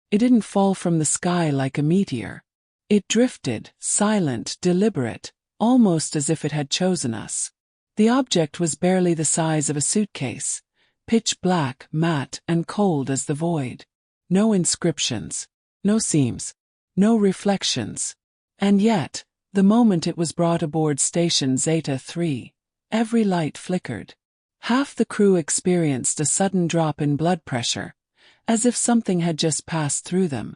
It didn't fall from the sky like a meteor. It drifted, silent, deliberate, almost as if it had chosen us. The object was barely the size of a suitcase, pitch black, matte, and cold as the void. No inscriptions, no seams, no reflections. And yet, the moment it was brought aboard Station Zeta 3, every light flickered. Half the crew experienced a sudden drop in blood pressure, as if something had just passed through them.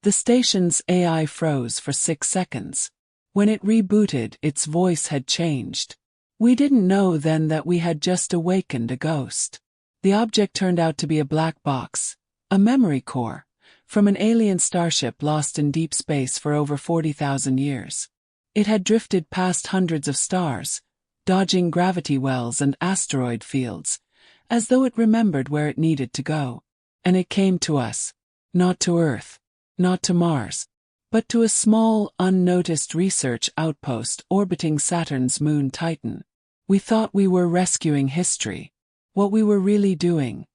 The station's AI froze for 6 seconds. When it rebooted, its voice had changed. We didn't know then that we had just awakened a ghost. The object turned out to be a black box, a memory core, from an alien starship lost in deep space for over 40,000 years. It had drifted past hundreds of stars, dodging gravity wells and asteroid fields, as though it remembered where it needed to go. And it came to us. Not to Earth, not to Mars, but to a small, unnoticed research outpost orbiting Saturn's moon Titan. We thought we were rescuing history. What we were really doing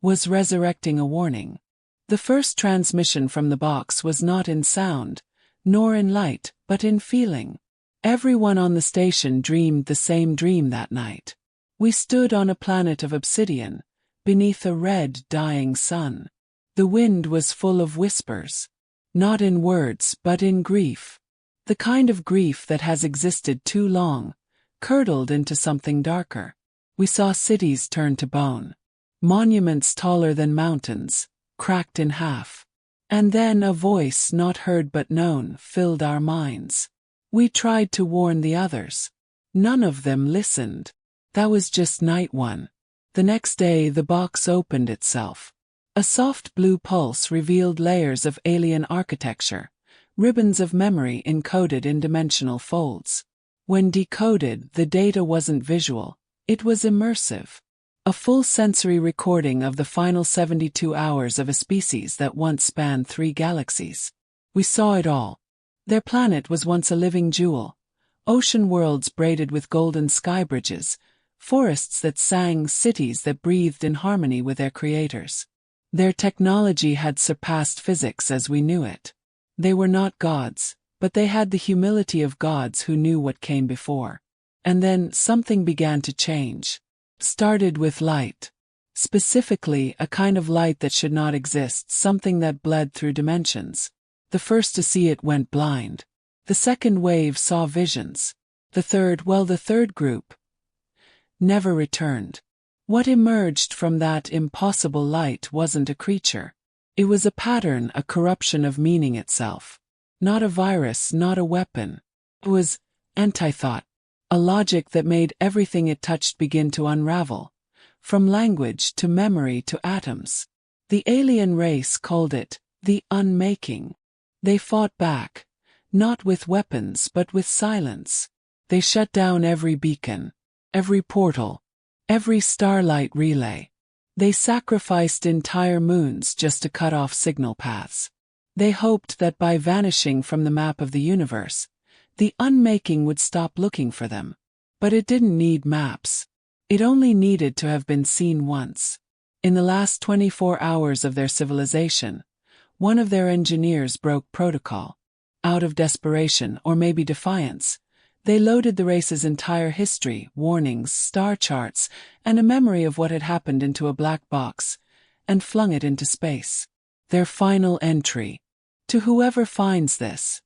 was resurrecting a warning. The first transmission from the box was not in sound, nor in light, but in feeling. Everyone on the station dreamed the same dream that night. We stood on a planet of obsidian, beneath a red, dying sun. The wind was full of whispers. Not in words, but in grief. The kind of grief that has existed too long, curdled into something darker. We saw cities turn to bone. Monuments taller than mountains, cracked in half. And then a voice not heard but known filled our minds. We tried to warn the others. None of them listened. That was just night one. The next day the box opened itself. A soft blue pulse revealed layers of alien architecture, ribbons of memory encoded in dimensional folds. When decoded, the data wasn't visual, it was immersive. A full sensory recording of the final 72 hours of a species that once spanned 3 galaxies. We saw it all. Their planet was once a living jewel. Ocean worlds braided with golden sky bridges, forests that sang, cities that breathed in harmony with their creators. Their technology had surpassed physics as we knew it. They were not gods, but they had the humility of gods who knew what came before. And then something began to change. Started with light. Specifically, a kind of light that should not exist, something that bled through dimensions. The first to see it went blind. The second wave saw visions. The third group never returned. What emerged from that impossible light wasn't a creature. It was a pattern, a corruption of meaning itself. Not a virus, not a weapon. It was anti-thought. A logic that made everything it touched begin to unravel. From language to memory to atoms. The alien race called it the unmaking. They fought back. Not with weapons but with silence. They shut down every beacon, every portal, every starlight relay. They sacrificed entire moons just to cut off signal paths. They hoped that by vanishing from the map of the universe, the unmaking would stop looking for them. But it didn't need maps. It only needed to have been seen once. In the last 24 hours of their civilization, one of their engineers broke protocol. Out of desperation, or maybe defiance, they loaded the race's entire history, warnings, star charts, and a memory of what had happened into a black box, and flung it into space. Their final entry. To whoever finds this,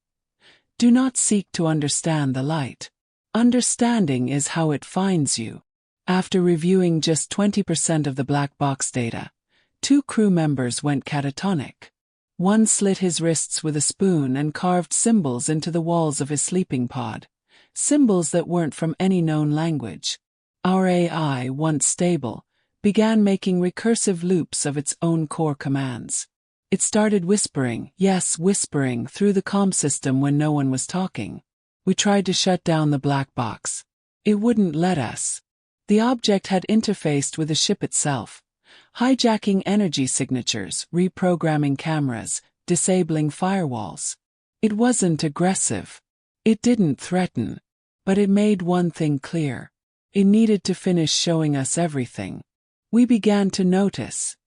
do not seek to understand the light. Understanding is how it finds you. After reviewing just 20% of the black box data, 2 crew members went catatonic. One slit his wrists with a spoon and carved symbols into the walls of his sleeping pod. Symbols that weren't from any known language. Our AI, once stable, began making recursive loops of its own core commands. It started whispering, yes, whispering, through the comm system when no one was talking. We tried to shut down the black box. It wouldn't let us. The object had interfaced with the ship itself, hijacking energy signatures, reprogramming cameras, disabling firewalls. It wasn't aggressive. It didn't threaten. But it made one thing clear. It needed to finish showing us everything. We began to notice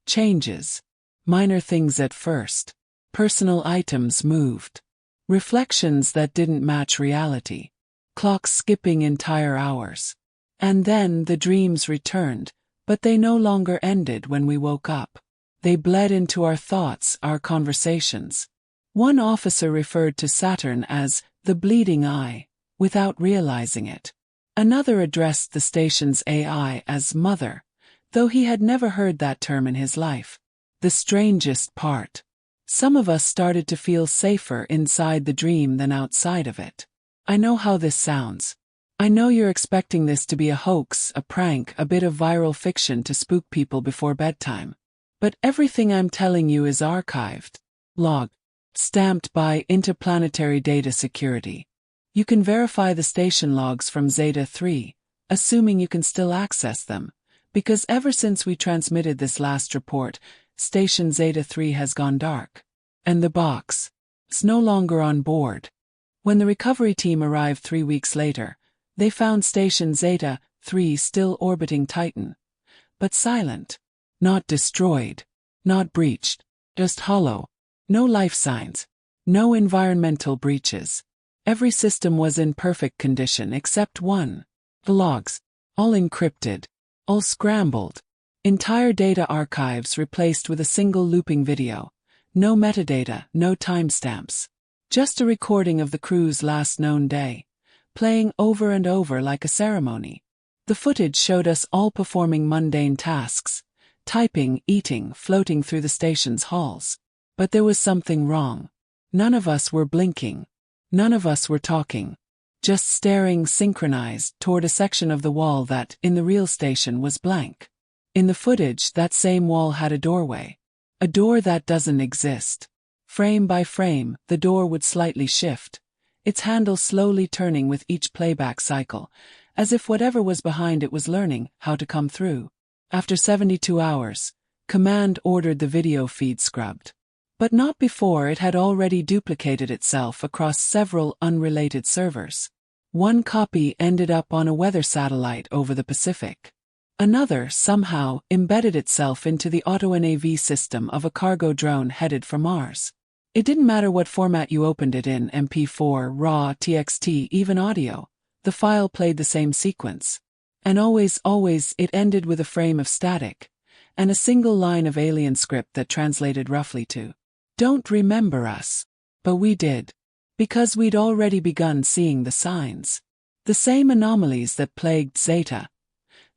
changes. Minor things at first. Personal items moved. Reflections that didn't match reality. Clocks skipping entire hours. And then the dreams returned, but they no longer ended when we woke up. They bled into our thoughts, our conversations. One officer referred to Saturn as the bleeding eye, without realizing it. Another addressed the station's AI as Mother, though he had never heard that term in his life. The strangest part. Some of us started to feel safer inside the dream than outside of it. I know how this sounds. I know you're expecting this to be a hoax, a prank, a bit of viral fiction to spook people before bedtime. But everything I'm telling you is archived. Logged. Stamped by Interplanetary Data Security. You can verify the station logs from Zeta 3, assuming you can still access them, because ever since we transmitted this last report, Station Zeta 3 has gone dark. And the box is no longer on board. When the recovery team arrived 3 weeks later, they found Station Zeta 3 still orbiting Titan. But silent. Not destroyed. Not breached. Just hollow. No life signs. No environmental breaches. Every system was in perfect condition except one. The logs. All encrypted. All scrambled. Entire data archives replaced with a single looping video. No metadata, no timestamps. Just a recording of the crew's last known day, playing over and over like a ceremony. The footage showed us all performing mundane tasks, typing, eating, floating through the station's halls. But there was something wrong. None of us were blinking. None of us were talking. Just staring synchronized toward a section of the wall that, in the real station, was blank. In the footage, that same wall had a doorway. A door that doesn't exist. Frame by frame, the door would slightly shift, its handle slowly turning with each playback cycle, as if whatever was behind it was learning how to come through. After 72 hours, Command ordered the video feed scrubbed. But not before it had already duplicated itself across several unrelated servers. One copy ended up on a weather satellite over the Pacific. Another somehow embedded itself into the auto-NAV system of a cargo drone headed for Mars. It didn't matter what format you opened it in, MP4, RAW, TXT, even audio. The file played the same sequence. And always it ended with a frame of static, and a single line of alien script that translated roughly to, "Don't remember us." But we did. Because we'd already begun seeing the signs. The same anomalies that plagued Zeta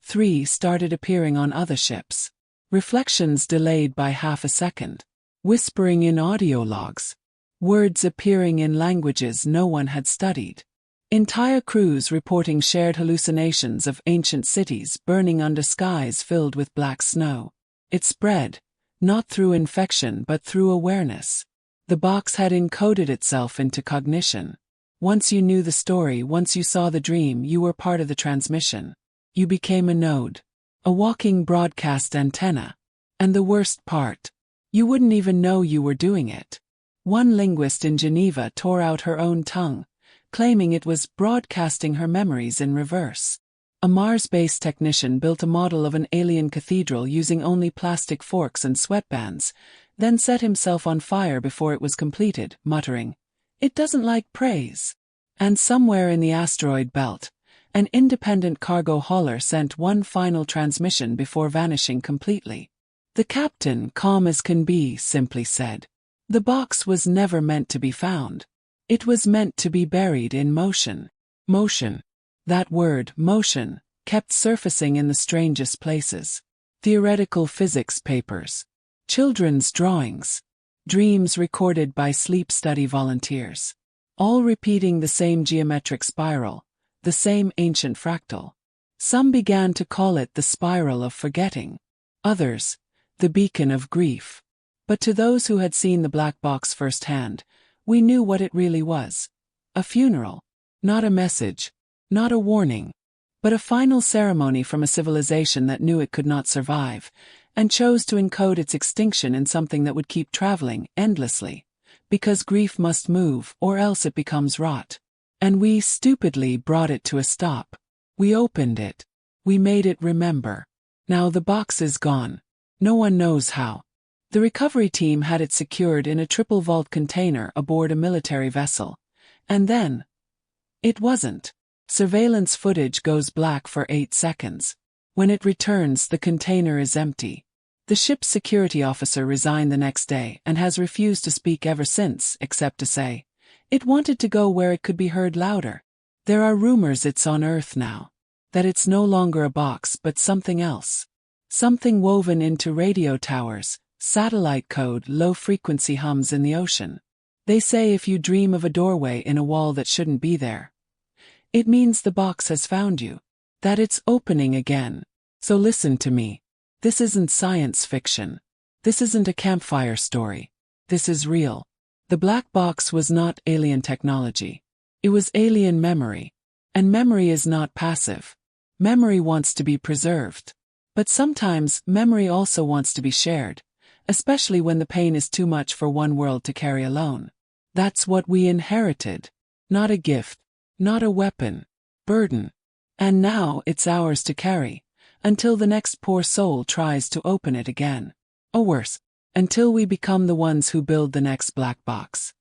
3 started appearing on other ships. Reflections delayed by half a second. Whispering in audio logs. Words appearing in languages no one had studied. Entire crews reporting shared hallucinations of ancient cities burning under skies filled with black snow. It spread, not through infection but through awareness. The box had encoded itself into cognition. Once you knew the story, once you saw the dream, you were part of the transmission. You became a node. A walking broadcast antenna. And the worst part, you wouldn't even know you were doing it. One linguist in Geneva tore out her own tongue, claiming it was broadcasting her memories in reverse. A Mars-based technician built a model of an alien cathedral using only plastic forks and sweatbands, then set himself on fire before it was completed, muttering, "It doesn't like praise." And somewhere in the asteroid belt, an independent cargo hauler sent one final transmission before vanishing completely. The captain, calm as can be, simply said, "The box was never meant to be found. It was meant to be buried in motion." Motion. That word, motion, kept surfacing in the strangest places. Theoretical physics papers. Children's drawings. Dreams recorded by sleep study volunteers. All repeating the same geometric spiral, the same ancient fractal. Some began to call it the spiral of forgetting. Others, the beacon of grief. But to those who had seen the black box firsthand, we knew what it really was. A funeral. Not a message. Not a warning. But a final ceremony from a civilization that knew it could not survive, and chose to encode its extinction in something that would keep traveling endlessly. Because grief must move, or else it becomes rot. And we stupidly brought it to a stop. We opened it. We made it remember. Now the box is gone. No one knows how. The recovery team had it secured in a triple vault container aboard a military vessel. And then, it wasn't. Surveillance footage goes black for 8 seconds. When it returns, the container is empty. The ship's security officer resigned the next day and has refused to speak ever since, except to say, it wanted to go where it could be heard louder. There are rumors it's on Earth now. That it's no longer a box but something else. Something woven into radio towers, satellite code, low-frequency hums in the ocean. They say if you dream of a doorway in a wall that shouldn't be there, it means the box has found you. That it's opening again. So listen to me. This isn't science fiction. This isn't a campfire story. This is real. The black box was not alien technology. It was alien memory. And memory is not passive. Memory wants to be preserved. But sometimes memory also wants to be shared, especially when the pain is too much for one world to carry alone. That's what we inherited. Not a gift. Not a weapon. Burden. And now it's ours to carry, until the next poor soul tries to open it again. Or worse, until we become the ones who build the next black box.